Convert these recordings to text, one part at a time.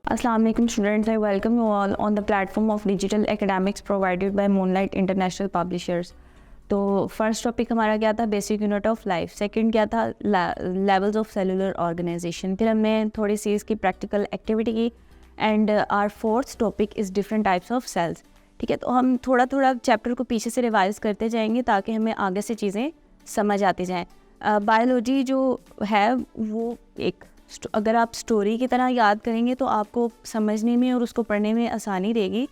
Assalamu alaikum students, I welcome you all on the platform of digital academics provided by Moonlight International Publishers. तो first topic हमारा क्या था, basic unit of life. Second क्या था, levels of cellular organisation. फिर हमने थोड़ी सी इसकी प्रैक्टिकल एक्टिविटी की and our fourth topic is different types of cells. ठीक है, तो हम थोड़ा थोड़ा चैप्टर को पीछे से रिवाइज करते जाएंगे ताकि हमें आगे से चीज़ें समझ आती जाएँ। बायोलॉजी जो है वो एक अगर आप स्टोरी की तरह याद करेंगे तो आपको समझने में और उसको पढ़ने में आसानी रहेगी,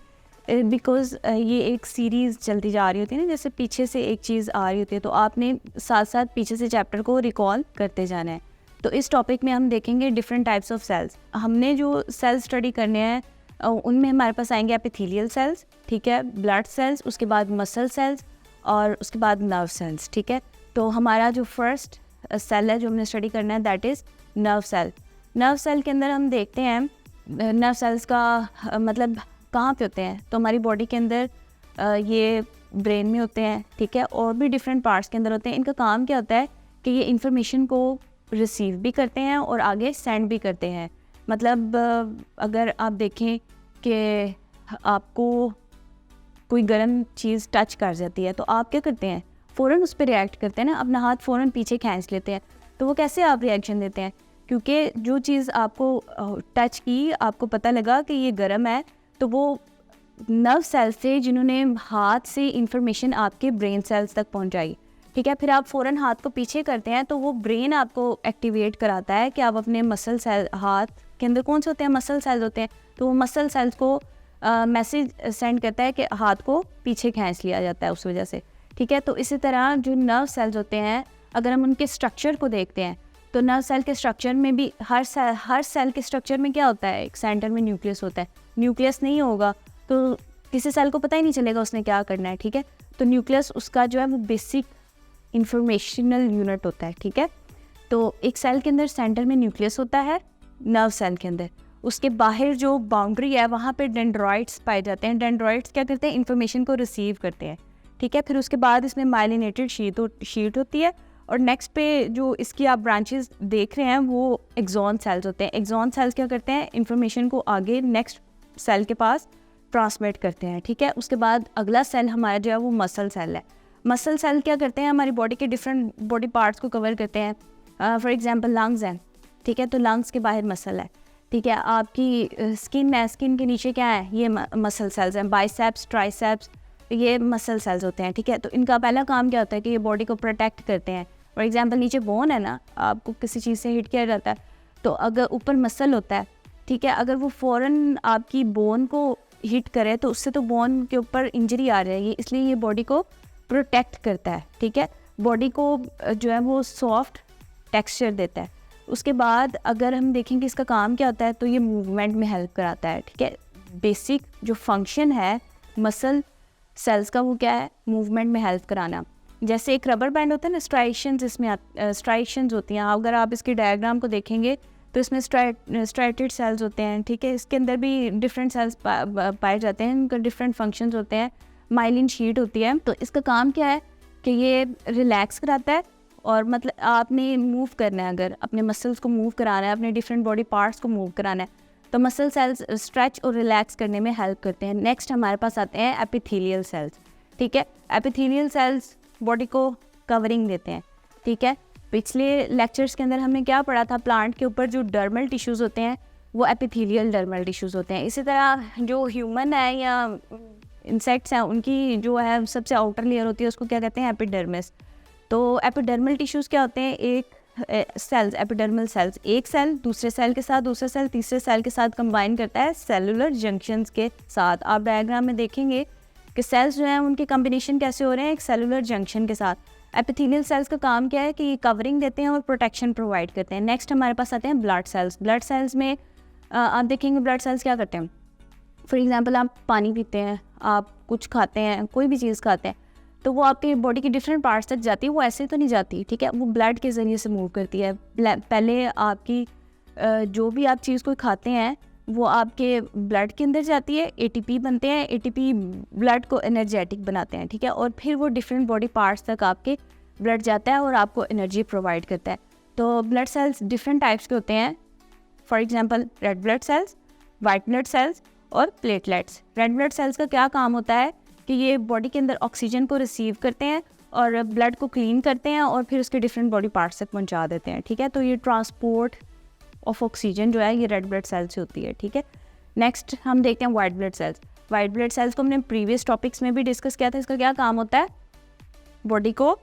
बिकॉज़ ये एक सीरीज़ चलती जा रही होती है ना, जैसे पीछे से एक चीज़ आ रही होती है तो आपने साथ साथ पीछे से चैप्टर को रिकॉल करते जाना है। तो इस टॉपिक में हम देखेंगे डिफरेंट टाइप्स ऑफ सेल्स। हमने जो सेल्स स्टडी करने हैं उनमें हमारे पास आएंगे एपिथेलियल सेल्स, ठीक है, ब्लड सेल्स, उसके बाद मसल सेल्स और उसके बाद नर्व सेल्स। ठीक है, तो हमारा जो फर्स्ट सेल है जो हमने स्टडी करना है that is nerve cell. Nerve cell के अंदर हम देखते हैं नर्व सेल्स का मतलब कहाँ पे होते हैं, तो हमारी बॉडी के अंदर ये ब्रेन में होते हैं, ठीक है, और भी डिफरेंट पार्ट्स के अंदर होते हैं। इनका काम क्या होता है कि ये इंफॉर्मेशन को रिसीव भी करते हैं और आगे सेंड भी करते हैं। मतलब अगर आप देखें कि आपको कोई गर्म चीज़ टच कर जाती है तो आप क्या करते हैं, फ़ौरन उस पर रिएक्ट करते हैं ना, अपना हाथ फ़ौरन पीछे खींच लेते हैं। तो वो कैसे आप रिएक्शन देते हैं, क्योंकि जो चीज़ आपको टच की, आपको पता लगा कि ये गर्म है, तो वो नर्व सेल्स से जिन्होंने हाथ से इंफॉर्मेशन आपके ब्रेन सेल्स तक पहुंचाई। ठीक है, फिर आप फ़ौरन हाथ को पीछे करते हैं तो वो ब्रेन आपको एक्टिवेट कराता है कि आप अपने मसल सेल, हाथ के अंदर कौन से होते हैं, मसल सेल्स होते हैं, तो वो मसल सेल्स को मैसेज सेंड करता है कि हाथ को पीछे खींच लिया जाता है उस वजह से। ठीक है, तो इसी तरह जो नर्व सेल्स होते हैं, अगर हम उनके स्ट्रक्चर को देखते हैं तो नर्व सेल के स्ट्रक्चर में भी हर सेल के स्ट्रक्चर में क्या होता है, एक सेंटर में न्यूक्लियस होता है। न्यूक्लियस नहीं होगा तो किसी सेल को पता ही नहीं चलेगा उसने क्या करना है। ठीक है, तो न्यूक्लियस उसका जो है वो बेसिक इंफॉर्मेशनल यूनिट होता है। ठीक है, तो एक सेल के अंदर सेंटर में न्यूक्लियस होता है नर्व सेल के अंदर, उसके बाहर जो बाउंड्री है वहाँ पे डेंड्रॉइड्स पाए जाते हैं। डेंड्रॉइड्स क्या करते हैं, इन्फॉर्मेशन को रिसीव करते हैं। ठीक है, फिर उसके बाद इसमें माइलिनेटेड शीट होती है और नेक्स्ट पे जो इसकी आप ब्रांचेस देख रहे हैं वो एक्सॉन सेल्स होते हैं। एक्सॉन सेल्स क्या करते हैं, इन्फॉर्मेशन को आगे नेक्स्ट सेल के पास ट्रांसमिट करते हैं। ठीक है, उसके बाद अगला सेल हमारा जो है वो मसल सेल है। मसल सेल क्या करते हैं, हमारी बॉडी के डिफरेंट बॉडी पार्ट्स को कवर करते हैं। फॉर एग्जांपल लंग्स हैं, ठीक है, तो लंग्स के बाहर मसल है। ठीक है, आपकी स्किन है, स्किन के नीचे क्या है, ये मसल सेल्स हैं। बाइसेप्स, ट्राइसेप्स, ये मसल सेल्स होते हैं। ठीक है, तो इनका पहला काम क्या होता है कि ये बॉडी को प्रोटेक्ट करते हैं। फॉर एग्जांपल नीचे बोन है ना, आपको किसी चीज़ से हिट किया जाता है तो अगर ऊपर मसल होता है, ठीक है, अगर वो फ़ौरन आपकी बोन को हिट करे तो उससे तो बोन के ऊपर इंजरी आ जाएगी, इसलिए ये बॉडी को प्रोटेक्ट करता है। ठीक है, बॉडी को जो है वो सॉफ्ट टेक्सचर देता है। उसके बाद अगर हम देखेंगे इसका काम क्या होता है तो ये मूवमेंट में हेल्प कराता है। ठीक है, बेसिक जो फंक्शन है मसल सेल्स का वो क्या है, मूवमेंट में हेल्प कराना। जैसे एक रबर बैंड होता है ना, स्ट्राइशंस, इसमें स्ट्राइशंस होती हैं। अगर आप इसकी डायग्राम को देखेंगे तो इसमें स्ट्राइटेड सेल्स होते हैं। ठीक है, इसके अंदर भी डिफरेंट सेल्स पाए जाते हैं, इनका डिफरेंट फंक्शंस होते हैं। माइलिन शीट होती है, तो इसका काम क्या है कि ये रिलैक्स कराता है और मतलब आपने मूव करना है, अगर अपने मसल्स को मूव कराना है, अपने डिफरेंट बॉडी पार्ट्स को मूव कराना है तो मसल सेल्स स्ट्रेच और रिलैक्स करने में हेल्प करते हैं। नेक्स्ट हमारे पास आते हैं एपिथेलियल सेल्स। ठीक है, एपिथेलियल सेल्स बॉडी को कवरिंग देते हैं। ठीक है, पिछले लेक्चर्स के अंदर हमने क्या पढ़ा था, प्लांट के ऊपर जो डर्मल टिश्यूज़ होते हैं वो एपिथेलियल डर्मल टिश्यूज़ होते हैं। इसी तरह जो ह्यूमन है या इंसेक्ट्स हैं उनकी जो है सबसे आउटर लेयर होती है उसको क्या कहते हैं, एपिडर्मिस। तो एपिडर्मल टिश्यूज़ क्या होते हैं, एक सेल्स, एपिडर्मल सेल्स, एक सेल दूसरे सेल के साथ, दूसरा सेल तीसरे सेल के साथ कंबाइन करता है सेलुलर जंक्शंस के साथ। आप डायग्राम में देखेंगे कि सेल्स जो हैं उनके कॉम्बिनेशन कैसे हो रहे हैं, एक सेलुलर जंक्शन के साथ। एपिथेलियल सेल्स का काम क्या है कि ये कवरिंग देते हैं और प्रोटेक्शन प्रोवाइड करते हैं। नेक्स्ट हमारे पास आते हैं ब्लड सेल्स। ब्लड सेल्स में आप देखेंगे ब्लड सेल्स क्या करते हैं, फॉर एग्जांपल आप पानी पीते हैं, आप कुछ खाते हैं, कोई भी चीज़ खाते हैं तो वो आपकी बॉडी के डिफरेंट पार्ट्स तक जाती है, वो ऐसे तो नहीं जाती। ठीक है, वो ब्लड के ज़रिए से मूव करती है। पहले आपकी जो भी आप चीज़ कोई खाते हैं वो आपके ब्लड के अंदर जाती है, एटीपी बनते हैं, एटीपी ब्लड को एनर्जेटिक बनाते हैं। ठीक है, और फिर वो डिफरेंट बॉडी पार्ट्स तक आपके ब्लड जाता है और आपको एनर्जी प्रोवाइड करता है। तो ब्लड सेल्स डिफरेंट टाइप्स के होते हैं। For example red blood cells, white blood cells और प्लेटलेट्स। रेड ब्लड सेल्स का क्या काम होता है कि ये बॉडी के अंदर ऑक्सीजन को रिसीव करते हैं और ब्लड को क्लीन करते हैं और फिर उसके डिफरेंट बॉडी पार्ट्स तक पहुंचा देते हैं, ठीक है। तो ये ट्रांसपोर्ट ऑफ ऑक्सीजन जो है ये रेड ब्लड सेल्स से होती है, ठीक है। नेक्स्ट हम देखते हैं white blood cells. White blood cells को हमने प्रीवियस टॉपिक्स में भी डिस्कस किया था। इसका क्या काम होता है? बॉडी को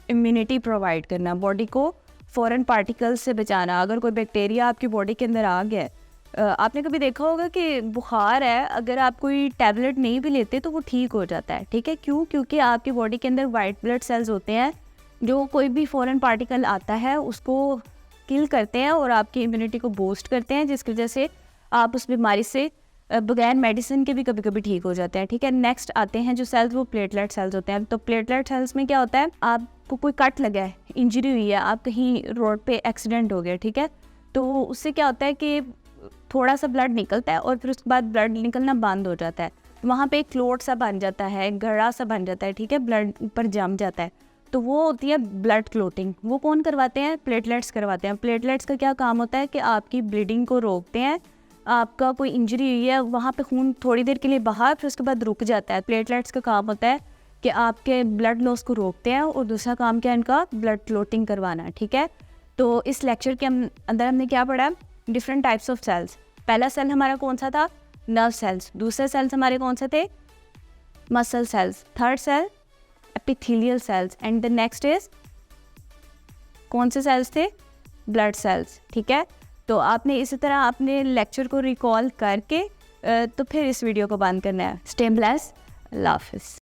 इम्यूनिटी प्रोवाइड करना, बॉडी को फॉरेन पार्टिकल्स से बचाना। अगर कोई बैक्टीरिया आपकी बॉडी के अंदर आ गया है, आपने कभी देखा होगा कि बुखार है, अगर आप कोई टैबलेट नहीं भी लेते तो वो ठीक हो जाता है, ठीक है। क्यों? क्योंकि आपकी बॉडी के अंदर वाइट ब्लड सेल्स होते हैं जो कोई भी फॉरेन पार्टिकल आता है उसको किल करते हैं और आपकी इम्यूनिटी को बूस्ट करते हैं, जिसकी वजह से आप उस बीमारी से बगैर मेडिसिन के भी कभी कभी ठीक हो जाते हैं, ठीक है। नेक्स्ट आते हैं जो सेल्स, वो प्लेटलेट सेल्स होते हैं। तो प्लेटलेट सेल्स में क्या होता है, आपको कोई कट लगा है, इंजरी हुई है, आप कहीं रोड पे एक्सीडेंट हो गया, ठीक है, तो उससे क्या होता है कि थोड़ा सा ब्लड निकलता है और फिर उसके बाद ब्लड निकलना बंद हो जाता है। वहाँ पे एक क्लोट सा बन जाता है, गड़ा सा बन जाता है, ठीक है, ब्लड ऊपर जम जाता है, तो वो होती है ब्लड क्लोटिंग। वो कौन करवाते हैं? प्लेटलेट्स करवाते हैं। प्लेटलेट्स का क्या काम होता है कि आपकी ब्लीडिंग को रोकते हैं। आपका कोई इंजरी हुई है, वहाँ पे खून थोड़ी देर के लिए बहा, फिर उसके बाद रुक जाता है। प्लेटलेट्स का काम होता है कि आपके ब्लड लॉस को रोकते हैं और दूसरा काम क्या है इनका? ब्लड क्लोटिंग करवाना, ठीक है। तो इस लेक्चर के अंदर हमने क्या पढ़ा? Different types of cells. पहला सेल हमारा कौन सा था? Nerve cells. दूसरे सेल्स हमारे कौन से थे? Muscle cells. Third cell epithelial cells and the next is कौन से सेल्स थे? ब्लड सेल्स, ठीक है। तो आपने इसी तरह आपने लेक्चर को रिकॉल करके तो फिर इस वीडियो को बंद करना है। स्टे ब्लेस्ड, अल्लाह हाफिज़।